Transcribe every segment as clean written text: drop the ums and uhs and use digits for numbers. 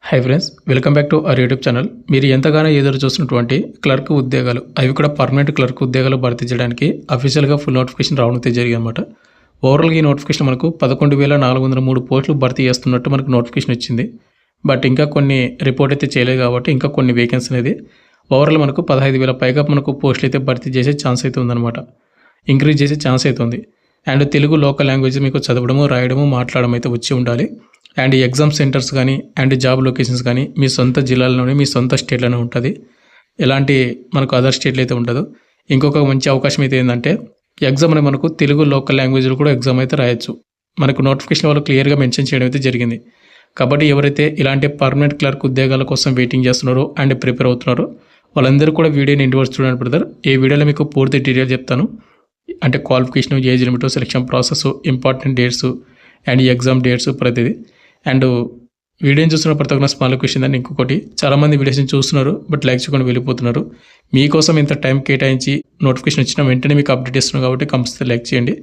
Hi friends, welcome back to our YouTube channel. మీరు ఎంతగానో ఎదురు చూస్తున్నటువంటి క్లర్క్ ఉద్యోగాలు, అవి కూడా పర్మనెంట్ క్లర్క్ ఉద్యోగాలు భర్తీ చేయడానికి అఫీషియల్గా ఫుల్ నోటిఫికేషన్ రావడం జరిగింది అనమాట. ఓవరాల్గా ఈ నోటిఫికేషన్ మనకు 11,403 పోస్టులు భర్తీ చేస్తున్నట్టు మనకు నోటిఫికేషన్ వచ్చింది. బట్ ఇంకా కొన్ని రిపోర్ట్ అయితే చేయలేదు కాబట్టి ఇంకా కొన్ని వేకెన్సీ అనేది ఓవరాల్ మనకు 15,000 పైగా మనకు పోస్టులు అయితే భర్తీ చేసే ఛాన్స్ అయితే ఉందన్నమాట. ఇంక్రీజ్ చేసే ఛాన్స్ అయితే ఉంది. అండ్ తెలుగు లోకల్ లాంగ్వేజ్ మీకు చదవడము, రాయడము, మాట్లాడడం అయితే వచ్చి ఉండాలి. అండ్ ఎగ్జామ్ సెంటర్స్ కానీ అండ్ జాబ్ లొకేషన్స్ కానీ మీ సొంత జిల్లాలోనే, మీ సొంత స్టేట్లోనే ఉంటుంది. ఎలాంటి మనకు అదర్ స్టేట్లు అయితే ఉండదు. ఇంకొక మంచి అవకాశం అయితే ఏంటంటే ఎగ్జామ్ అనేది మనకు తెలుగు లోకల్ లాంగ్వేజ్లో కూడా ఎగ్జామ్ అయితే రాయొచ్చు. మనకు నోటిఫికేషన్ వాళ్ళు క్లియర్గా మెన్షన్ చేయడం అయితే జరిగింది. కాబట్టి ఎవరైతే ఇలాంటి పర్మనెంట్ క్లర్క్ ఉద్యోగాల కోసం వెయిటింగ్ చేస్తున్నారో అండ్ ప్రిపేర్ అవుతున్నారో వాళ్ళందరూ కూడా వీడియోని ఇంటివర్స్ చూడండి బ్రదర్. ఈ వీడియోలో మీకు పూర్తి డీటెయిల్ చెప్తాను. అంటే qualification, age limit, selection process, important dates and exam dates ప్రతిదీ. అండ్ వీడియోని చూస్తున్న ప్రతి ఒక్క స్మాల్ క్వశ్చన్ దాన్ని ఇంకొకటి, చాలామంది వీడియోస్ని చూస్తున్నారు బట్ లైక్ చేయకుండా వెళ్ళిపోతున్నారు. మీకోసం ఇంత టైం కేటాయించి నోటిఫికేషన్ వచ్చిన వెంటనే మీకు అప్డేట్ ఇస్తున్నాం కాబట్టి కంపల్సరీ లైక్ చేయండి.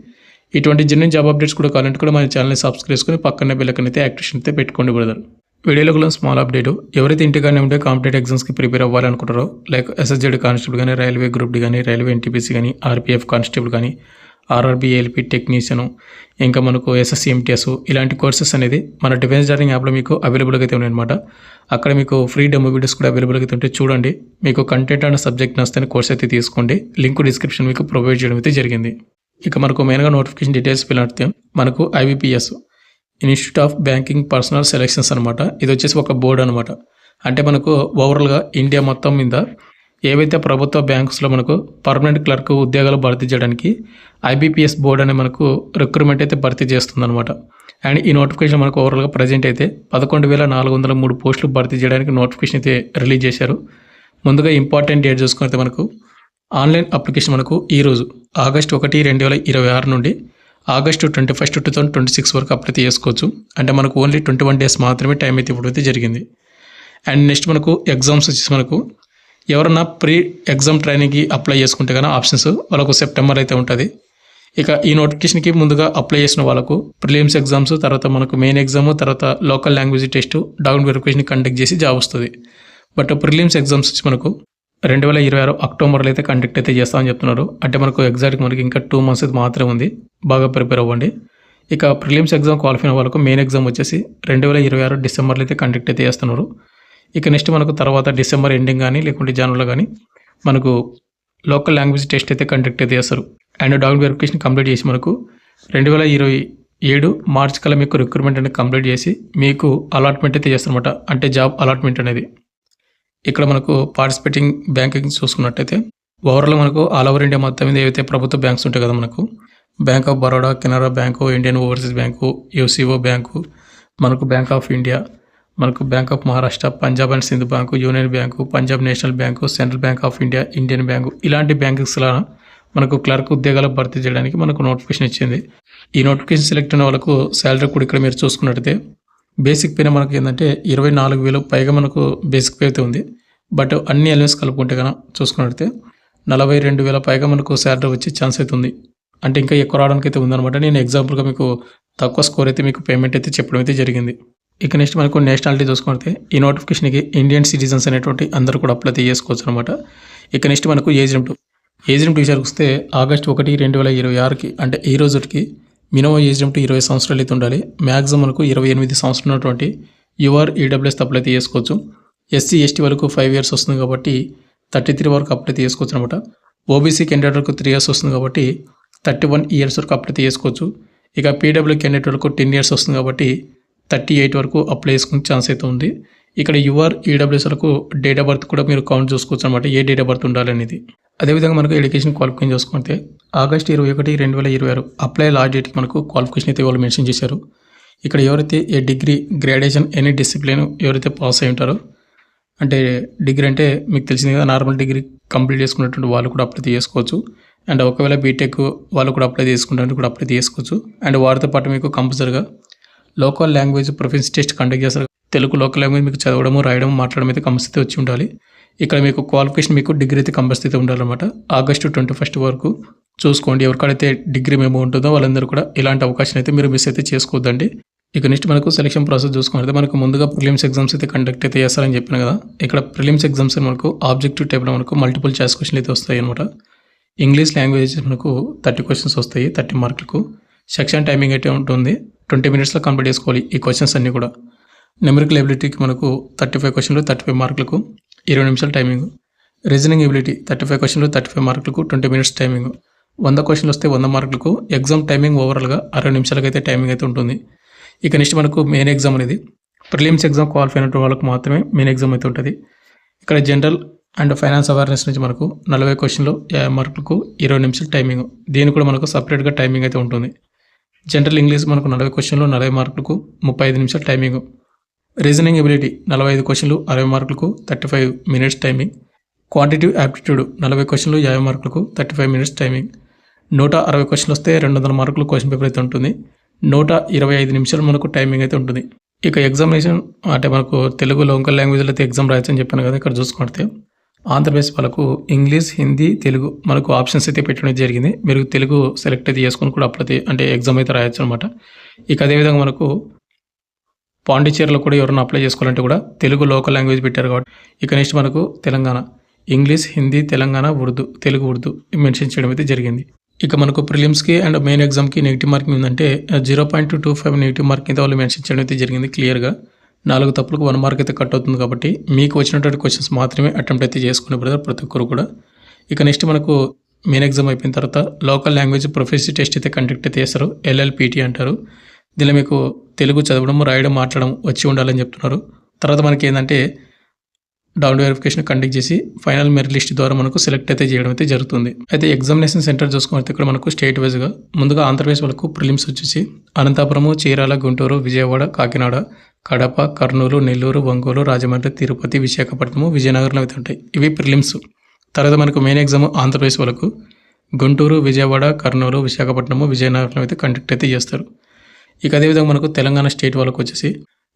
ఇటువంటి జెన్యూన్ జాబ్ అప్డేట్స్ కూడా కావాలంటే కూడా మన ఛానల్ని సబ్స్క్రైబ్ చేసుకుని పక్కనే బెల్ ఐకాన్ అయితే యాక్టివేషన్ అయితే పెట్టుకోండి బ్రదర్. వీడియోలో కూడా స్మాల్ అప్డేట్, ఎవరైతే ఇంటిగానే ఉంటే కాంపిటేటివ్ ఎగ్జామ్స్కి ప్రిపేర్ అవ్వాలనుకుంటారో లైక్ ఎస్ఎస్జెడ్ కానిస్టేబుల్ కానీ, రైల్వే గ్రూప్ డి కానీ, రైల్వే ఎన్టీపీసీ కానీ, ఆర్పీఎఫ్ కానిస్టేబుల్ కానీ, ఆర్ఆర్బీ ఏఎల్పీ టెక్నీషియను, ఇంకా మనకు ఎస్ఎస్సి ఎంటీఎస్ ఇలాంటి కోర్సెస్ అనేది మన డిఫెన్స్ జార్నింగ్ యాప్లో మీకు అవైలబుల్గా అయితే ఉన్నాయన్నమాట. అక్కడ మీకు ఫ్రీ డెమో వీడియోస్ కూడా అవైలబుల్గా అయితే ఉంటాయి. చూడండి, మీకు కంటెంట్ అండ్ సబ్జెక్ట్ నచ్చితే కోర్స్ అయితే తీసుకోండి. లింక్ డిస్క్రిప్షన్ మీకు ప్రొవైడ్ చేయడం అయితే జరిగింది. ఇక మనకు మెయిన్గా నోటిఫికేషన్ డీటెయిల్స్ వెళ్ళితే మనకు IBPS institute of banking personal selections అనమాట. ఇది వచ్చేసి ఒక బోర్డు అనమాట. అంటే మనకు ఓవరాల్గా ఇండియా మొత్తం మీద ఏవైతే ప్రభుత్వ బ్యాంక్స్లో మనకు పర్మనెంట్ క్లర్క్ ఉద్యోగాలు భర్తీ చేయడానికి ఐబీపీఎస్ బోర్డు అనే మనకు రిక్రూట్మెంట్ అయితే భర్తీ చేస్తుందన్నమాట. అండ్ ఈ నోటిఫికేషన్ మనకు ఓవరాల్గా ప్రజెంట్ అయితే 11,403 పోస్టులు భర్తీ చేయడానికి నోటిఫికేషన్ అయితే రిలీజ్ చేశారు. ముందుగా ఇంపార్టెంట్ డేట్ చూసుకుంటే మనకు ఆన్లైన్ అప్లికేషన్ మనకు ఈరోజు ఆగస్టు 1, 2026 నుండి ఆగస్టు 21, 2026 వరకు అప్లై చేసుకోవచ్చు. అంటే మనకు ఓన్లీ 21 డేస్ మాత్రమే టైం అయితే ఇప్పుడైతే జరిగింది. అండ్ నెక్స్ట్ మనకు ఎగ్జామ్స్ వచ్చేసి మనకు ఎవరన్నా ప్రీ ఎగ్జామ్ ట్రైనింగ్కి అప్లై చేసుకుంటే కానీ ఆప్షన్స్ వాళ్ళకు సెప్టెంబర్ అయితే ఉంటుంది. ఇక ఈ నోటిఫికేషన్కి ముందుగా అప్లై చేసిన వాళ్ళకు ప్రిలిమ్స్ ఎగ్జామ్స్, తర్వాత మనకు మెయిన్ ఎగ్జామ్, తర్వాత local language test, document verification conduct చేసి జాబ్ వస్తుంది. బట్ ప్రిలిమ్స్ ఎగ్జామ్స్ వచ్చి మనకు 2026 అక్టోబర్లో అయితే కండక్ట్ అయితే చేస్తామని చెప్తున్నారు. అంటే మనకు ఎగ్జాక్ట్గా మనకి ఇంకా 2 months అయితే మాత్రమే ఉంది. బాగా ప్రిపేర్ అవ్వండి. ఇక ప్రిలిమ్స్ ఎగ్జామ్ క్వాలిఫై అయిన వాళ్ళకు మెయిన్ ఎగ్జామ్ వచ్చేసి 2026 డిసెంబర్లో అయితే కండక్ట్ అయితే చేస్తున్నారు. ఇక నెక్స్ట్ మనకు తర్వాత డిసెంబర్ ఎండింగ్ కానీ లేకుంటే జనవరిలో కానీ మనకు లోకల్ లాంగ్వేజ్ టెస్ట్ అయితే కండక్ట్ అయితే చేస్తారు. అండ్ డాక్యుమెంట్ వెరిఫికేషన్ కంప్లీట్ చేసి మనకు 2027 మార్చ్ కల్లా మీకు రిక్రూట్మెంట్ అనేది కంప్లీట్ చేసి మీకు అలాట్మెంట్ అయితే చేస్తారన్నమాట. అంటే జాబ్ అలాట్మెంట్ అనేది. ఇక్కడ మనకు పార్టిసిపేటింగ్ బ్యాంకింగ్ చూసుకున్నట్టయితే ఓవరాల్ మనకు ఆల్ ఓవర్ ఇండియా మొత్తం మీద ఏవైతే ప్రభుత్వ బ్యాంక్స్ ఉంటాయి కదా, మనకు bank of Baroda, Canara bank, Indian overseas bank, UCO bank, మనకు బ్యాంక్ ఆఫ్ ఇండియా, మనకు bank of Maharashtra, Punjab and Sindh bank, union bank, Punjab national bank, central bank of India, Indian bank ఇలాంటి బ్యాంకింగ్స్లో మనకు క్లర్క్ ఉద్యోగాలు భర్తీ చేయడానికి మనకు నోటిఫికేషన్ ఇచ్చింది. ఈ నోటిఫికేషన్ సెలెక్ట్ అయిన వాళ్ళకు శాలరీ కూడా ఇక్కడ మీరు చూసుకున్నట్టయితే బేసిక్ పే మనకు ఏంటంటే 24,000 పైగా మనకు బేసిక్ పే అయితే ఉంది. బట్ అన్ని ఎలిమెంట్స్ కలుపుకుంటే కనుక చూసుకున్నట్టయితే 42,000 పైగా మనకు శాలరీ వచ్చే ఛాన్స్ అయితే ఉంది. అంటే ఇంకా ఎక్కువ రావడానికి అయితే ఉందన్నమాట. నేను ఎగ్జాంపుల్గా మీకు తక్కువ స్కోర్ అయితే మీకు పేమెంట్ అయితే చెప్పడం అయితే జరిగింది. ఇక నెక్స్ట్ మనకు నేషనాలిటీ చూసుకుంటే ఈ నోటిఫికేషన్కి ఇండియన్ సిటిజన్స్ అనేటువంటి అందరూ కూడా అప్లై చేసుకోవచ్చు అనమాట. ఇక నెక్స్ట్ మనకు ఏజ్ లిమిట్ విషయానికి వస్తే ఆగస్టు 1, 2026కి అంటే ఈ రోజుకి మినిమం ఏజ్ లిమిట్ 20 సంవత్సరాలు అయితే ఉండాలి. మ్యాక్సిమం మనకు 28 సంవత్సరాలు ఉన్నటువంటి యువర్ ఈడబ్ల్యూఎస్ అప్లై చేసుకోవచ్చు. ఎస్సీ ఎస్టీ వరకు 5 years వస్తుంది కాబట్టి 33 వరకు అప్లై చేసుకోవచ్చు అనమాట. ఓబీసీ క్యాండిడేట్ వరకు 3 years వస్తుంది కాబట్టి 31 years వరకు అప్లై చేసుకోవచ్చు. ఇక పీడబ్ల్యూ క్యాండిడేట్ వరకు 10 years వస్తుంది కాబట్టి 38 వరకు అప్లై చేసుకునే ఛాన్స్ అయితే ఉంది. ఇక్కడ యువర్ ఈడబ్ల్యూఎస్ వరకు డేట్ ఆఫ్ బర్త్ కూడా మీరు కౌంట్ చూసుకోవచ్చు అనమాట, ఏ డేట్ ఆఫ్ బర్త్ ఉండాలనేది. అదేవిధంగా మనకు ఎడ్యుకేషన్ క్వాలిఫికేషన్ చూసుకుంటే ఆగస్టు 21, 2026 అప్లై లాస్ట్ డేట్కి మనకు క్వాలిఫికేషన్ అయితే వాళ్ళు మెన్షన్ చేశారు. ఇక్కడ ఎవరైతే ఏ డిగ్రీ, గ్రాడ్యుయేషన్, ఎనీ డిసిప్లిన్ ఎవరైతే పాస్ అయి ఉంటారో, అంటే డిగ్రీ అంటే మీకు తెలిసింది కదా, నార్మల్ డిగ్రీ కంప్లీట్ చేసుకున్నటువంటి వాళ్ళు కూడా అప్లై చేసుకోవచ్చు. అండ్ ఒకవేళ బీటెక్ వాళ్ళు కూడా అప్లై చేసుకుంటే కూడా అప్లై చేసుకోవచ్చు. అండ్ వారితో పాటు మీకు కంపల్సరీగా local language proficiency test conduct చేస్తారు. తెలుగు లోకల్ లాంగ్వేజ్ మీకు చదవడము, రాయడము, మాట్లాడడం అయితే కంపల్సరీ వచ్చి ఉండాలి. ఇక్కడ మీకు క్వాలిఫికేషన్ మీకు డిగ్రీ అయితే కంపల్సరీ ఉండాలన్నమాట. ఆగస్టు 21 వరకు చూసుకోండి. ఎవరికైతే డిగ్రీ మేము ఉంటుందో వాళ్ళందరూ కూడా ఇలాంటి అవకాశం అయితే మీరు మిస్ అయితే చేసుకోవద్దండి. ఇక నెక్స్ట్ మనకు సెలక్షన్ ప్రాసెస్ చూసుకుంటే మనకు ముందుగా ప్రిలిమ్స్ ఎగ్జామ్స్ అయితే కండక్ట్ అయితే చేస్తారని చెప్పాను కదా. ఇక్కడ ప్రిలిమ్స్ ఎగ్జామ్స్ మనకు ఆబ్జెక్టివ్ టైప్లో మనకు మల్టిపుల్ చాయిస్ క్వశ్చన్లు అయితే వస్తాయి అనమాట. ఇంగ్లీష్ లాంగ్వేజ్ మనకు 30 క్వశ్చన్స్ వస్తాయి 30 మార్కులకు. సెక్షన్ టైమింగ్ అయితే ఉంటుంది, 20 minutesలో కంప్లీట్ చేసుకోవాలి ఈ క్వశ్చన్స్ అన్నీ కూడా. న్యూమరికల్ ఎబిలిటీకి మనకు 35 క్వశ్చన్లు 35 మార్కులకు 20 నిమిషాలు టైమింగ్. రీజనింగ్ ఎబిలిటీ 35 క్వశ్చన్లు 35 మార్కులకు 20 minutes టైమింగ్. 100 క్వశ్చన్లు వస్తే 100 మార్కులకు. ఎగ్జామ్ టైమింగ్ ఓవరాల్గా 60 నిమిషాలకు అయితే టైమింగ్ అయితే ఉంటుంది. ఇక నెక్స్ట్ మనకు మెయిన్ ఎగ్జామ్ అనేది ప్రిలిమ్స్ ఎగ్జామ్ క్వాలిఫై అయిన వాళ్ళకు మాత్రమే మెయిన్ ఎగ్జామ్ అయితే ఉంటుంది. ఇక్కడ జనరల్ అండ్ ఫైనాన్స్ అవేర్నెస్ నుంచి మనకు 40 క్వశ్చన్లు 50 మార్కులకు 20 నిమిషాలు టైమింగ్. దీనికి కూడా మనకు సపరేట్గా టైమింగ్ అయితే ఉంటుంది. జనరల్ ఇంగ్లీష్ మనకు 40 క్వశ్చన్లు 40 మార్కులకు 35 నిమిషాలు టైమింగ్. రీజనింగ్ ఎబిలిటీ 45 క్వశ్చన్లు 60 మార్కులకు 35 minutes టైమింగ్. క్వాంటిటివ్ యాప్టిట్యూడ్ 40 క్వశ్చన్లు 50 మార్కులకు 35 minutes టైమింగ్. 160 క్వశ్చన్లు వస్తే 200 మార్కులు క్వశ్చన్ పేపర్ అయితే ఉంటుంది. 125 నిమిషాలు మనకు టైమింగ్ అయితే ఉంటుంది. ఇక ఎగ్జామినేషన్ అంటే మనకు తెలుగు లోకల్ లాంగ్వేజ్లో అయితే ఎగ్జామ్ రాయొచ్చని చెప్పాను కదా. ఇక్కడ చూసుకుంటే ఆంధ్రప్రదేశ్ వాళ్ళకు ఇంగ్లీష్, హిందీ, తెలుగు మనకు ఆప్షన్స్ అయితే పెట్టడం జరిగింది. మీరు తెలుగు సెలెక్ట్ అయితే చేసుకొని కూడా అప్పుడు అంటే ఎగ్జామ్ అయితే రాయొచ్చు అనమాట. ఇక అదేవిధంగా మనకు పాండిచేరిలో కూడా ఎవరైనా అప్లై చేసుకోవాలంటే కూడా తెలుగు లోకల్ లాంగ్వేజ్ పెట్టారు కాబట్టి. ఇక నెక్స్ట్ మనకు తెలంగాణ ఇంగ్లీష్, హిందీ, తెలంగాణ, ఉర్దూ, తెలుగు, ఉర్దూ మెన్షన్ చేయడం అయితే జరిగింది. ఇక మనకు ప్రిలిమ్స్కి అండ్ మెయిన్ ఎగ్జామ్కి నెగిటివ్ మార్కింగ్ ఉందంటే 0.25 నెగిటివ్ మార్కింగ్ అయితే వాళ్ళు మెన్షన్ చేయడం అయితే జరిగింది క్లియర్గా. 4 తప్పులకు 1 మార్క్ అయితే కట్ అవుతుంది కాబట్టి మీకు వచ్చినటువంటి క్వశ్చన్స్ మాత్రమే అటెంప్ట్ అయితే చేసుకునే బ్రదర్ ప్రతి ఒక్కరు కూడా. ఇక నెక్స్ట్ మనకు మెయిన్ ఎగ్జామ్ అయిపోయిన తర్వాత లోకల్ లాంగ్వేజ్ ప్రొఫెసీ టెస్ట్ అయితే కండక్ట్ అయితే చేస్తారు, LLPT అంటారు. దీనిలో మీకు తెలుగు చదవడం, రాయడం, మాట్లాడడం వచ్చి ఉండాలని చెప్తున్నారు. తర్వాత మనకి ఏంటంటే డౌన్ వెరిఫికేషన్ కండక్ట్ చేసి ఫైనల్ మెరిట్ లిస్ట్ ద్వారా మనకు సెలెక్ట్ అయితే చేయడం అయితే జరుగుతుంది. అయితే ఎగ్జామినేషన్ సెంటర్ చూసుకుంటే ఇక్కడ మనకు స్టేట్ వైజ్గా ముందుగా ఆంధ్రప్రదేశ్ వాళ్ళకు ప్రిలిమ్స్ వచ్చేసి అనంతపురము, చీరాల, గుంటూరు, విజయవాడ, కాకినాడ, కడప, కర్నూలు, నెల్లూరు, ఒంగోలు, రాజమండ్రి, తిరుపతి, విశాఖపట్నము, విజయనగరంలో అయితే ఉంటాయి. ఇవి ప్రిలిమ్స్. తర్వాత మనకు మెయిన్ ఎగ్జామ్ ఆంధ్రప్రదేశ్ వాళ్ళకు గుంటూరు, విజయవాడ, కర్నూలు, విశాఖపట్నము, విజయనగరంలో అయితే కండక్ట్ అయితే చేస్తారు. ఇక అదేవిధంగా మనకు తెలంగాణ స్టేట్ వాళ్ళకు వచ్చేసి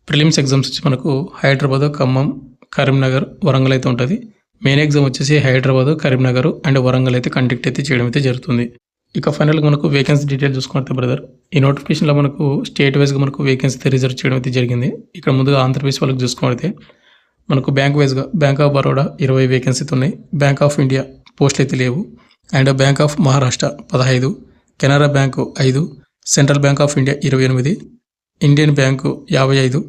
ప్రిలిమ్స్ ఎగ్జామ్స్ వచ్చి మనకు హైదరాబాద్, ఖమ్మం, కరీంనగర్, వరంగల్ అయితే ఉంటుంది. మెయిన్ ఎగ్జామ్ వచ్చేసి హైదరాబాద్, కరీంనగర్ అండ్ వరంగల్ అయితే కండక్ట్ అయితే చేయడం అయితే జరుగుతుంది. ఇక ఫైనల్గా మనకు వేకెన్సీ డీటెయిల్ చూసుకుంటే బ్రదర్ ఈ నోటిఫికేషన్లో మనకు స్టేట్ వైజ్గా మనకు వేకెన్సీ అయితే రిజర్వ్ చేయడం అయితే జరిగింది. ఇక్కడ ముందుగా ఆంధ్రప్రదేశ్ వాళ్ళకి చూసుకుంటే మనకు బ్యాంక్ వైజ్గా బ్యాంక్ ఆఫ్ బరోడా 20 వేకెన్సీలు ఉన్నాయి. బ్యాంక్ ఆఫ్ ఇండియా పోస్టులు అయితే లేవు. And bank of Maharashtra 15, Canara bank 5, central bank of India 28, Indian bank 55,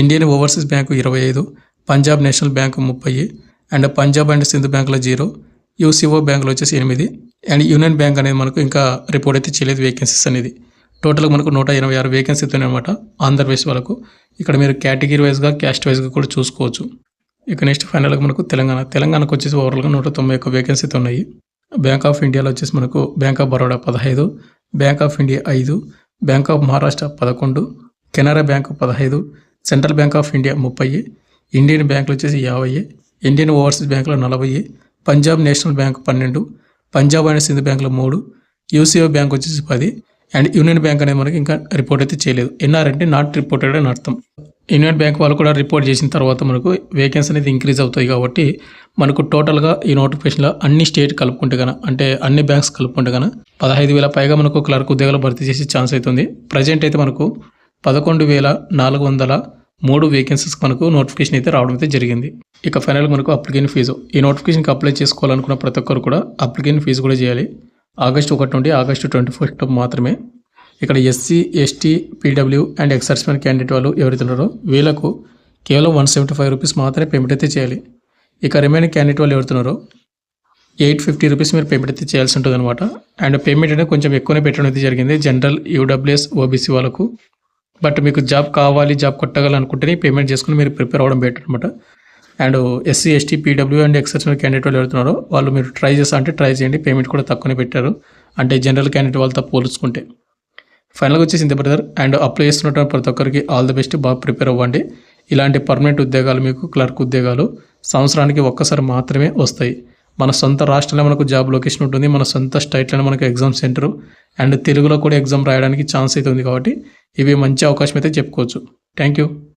Indian overseas bank 25, Punjab national bank 30 and Punjab and Sindhu బ్యాంకులో 0, UCO బ్యాంకులో వచ్చేసి 8 అండ్ యూనియన్ బ్యాంక్ అనేది మనకు ఇంకా రిపోర్ట్ అయితే చేయలేదు వేకెన్సీస్ అనేది. టోటల్గా మనకు 186 వేకెన్సీ అయితే అనమాట ఆంధ్రప్రదేశ్ వాళ్ళకు. ఇక్కడ మీరు కేటగిరీ వైజ్గా, క్యాస్ట్ వైజ్గా కూడా చూసుకోవచ్చు. ఇక నెక్స్ట్ ఫైనల్గా మనకు తెలంగాణకు వచ్చేసి ఓవరాల్గా 191 వేకెన్సీ అయితే ఉన్నాయి. బ్యాంక్ ఆఫ్ ఇండియాలో వచ్చేసి మనకు bank of Baroda 15, bank of India 5, bank of Maharashtra 11, Canara bank 15, central bank of India 30, Indian బ్యాంకులు వచ్చేసి 50, ఇండియన్ ఓవర్సీస్ బ్యాంకులో 40, Punjab national bank 12, Punjab and Sindhu బ్యాంకులో 3, UCO బ్యాంక్ వచ్చేసి 10 అండ్ యూనియన్ బ్యాంక్ అనేది మనకి ఇంకా రిపోర్ట్ అయితే చేయలేదు. NR అంటే నాట్ రిపోర్టెడ్ అని అర్థం. యూనియన్ బ్యాంక్ వాళ్ళు కూడా రిపోర్ట్ చేసిన తర్వాత మనకు వేకెన్సీ అనేది ఇంక్రీజ్ అవుతాయి కాబట్టి మనకు టోటల్గా ఈ నోటిఫికేషన్లో అన్ని స్టేట్ కలుపుకుంటే కన్నా అంటే అన్ని బ్యాంక్స్ కలుపుకుంటే కన్నా 15,000 పైగా మనకు క్లర్క్ ఉద్యోగాలు భర్తీ చేసే ఛాన్స్ అవుతుంది. ప్రజెంట్ అయితే మనకు 11,403 వేకెన్సీస్ మనకు నోటిఫికేషన్ అయితే రావడం అయితే జరిగింది. ఇక ఫైనల్గా మనకు అప్లికేషన్ ఫీజు ఈ నోటిఫికేషన్కి అప్లై చేసుకోవాలనుకున్న ప్రతి ఒక్కరు కూడా అప్లికేషన్ ఫీజు కూడా చేయాలి. ఆగస్టు 1 నుండి ఆగస్టు 21 మాత్రమే. ఇక్కడ SC, ST, PW and ex servicemen candidate వాళ్ళు ఎవరైతే ఉన్నారో వీళ్ళకు కేవలం 175 రూపీస్ మాత్రమే పేమెంట్ అయితే చేయాలి. ఇక రిమైనింగ్ క్యాండిడేట్ వాళ్ళు ఎవరుతున్నారో 850 రూపీస్ మీరు పేమెంట్ అయితే చేయాల్సి ఉంటుంది అనమాట. అండ్ పేమెంట్ అనేది కొంచెం ఎక్కువనే పెట్టడం అయితే జరిగింది జనరల్, UWS, OBC వాళ్ళకు. బట్ మీకు జాబ్ కావాలి, జాబ్ కొట్టగలనుకుంటేనే పేమెంట్ చేసుకుని మీరు ప్రిపేర్ అవ్వడం బెటర్ అనమాట. And SC, ST, PW and ex servicemen candidate వాళ్ళు ఎవరుతున్నారో వాళ్ళు మీరు ట్రై చేయండి. పేమెంట్ కూడా తక్కువనే పెట్టారు అంటే జనరల్ క్యాండిడేట్ వాళ్ళతో పోల్చుకుంటే. ఫైనల్గా వచ్చేసి ఇంత బ్రదర్. అండ్ అప్లై చేస్తున్నటువంటి ప్రతి ఒక్కరికి ఆల్ ది బెస్ట్, బాగా ప్రిపేర్ అవ్వండి. ఇలాంటి పర్మనెంట్ ఉద్యోగాలు మీకు క్లర్క్ ఉద్యోగాలు సంవత్సరానికి ఒక్కసారి మాత్రమే వస్తాయి. మన సొంత రాష్ట్రంలో మనకు జాబ్ లొకేషన్ ఉంటుంది, మన సొంత స్టేట్లోనే మనకు ఎగ్జామ్ సెంటరు అండ్ తెలుగులో కూడా ఎగ్జామ్ రాయడానికి ఛాన్స్ అయితే ఉంది కాబట్టి ఇవి మంచి అవకాశం అయితే చెప్పుకోవచ్చు. Thank you.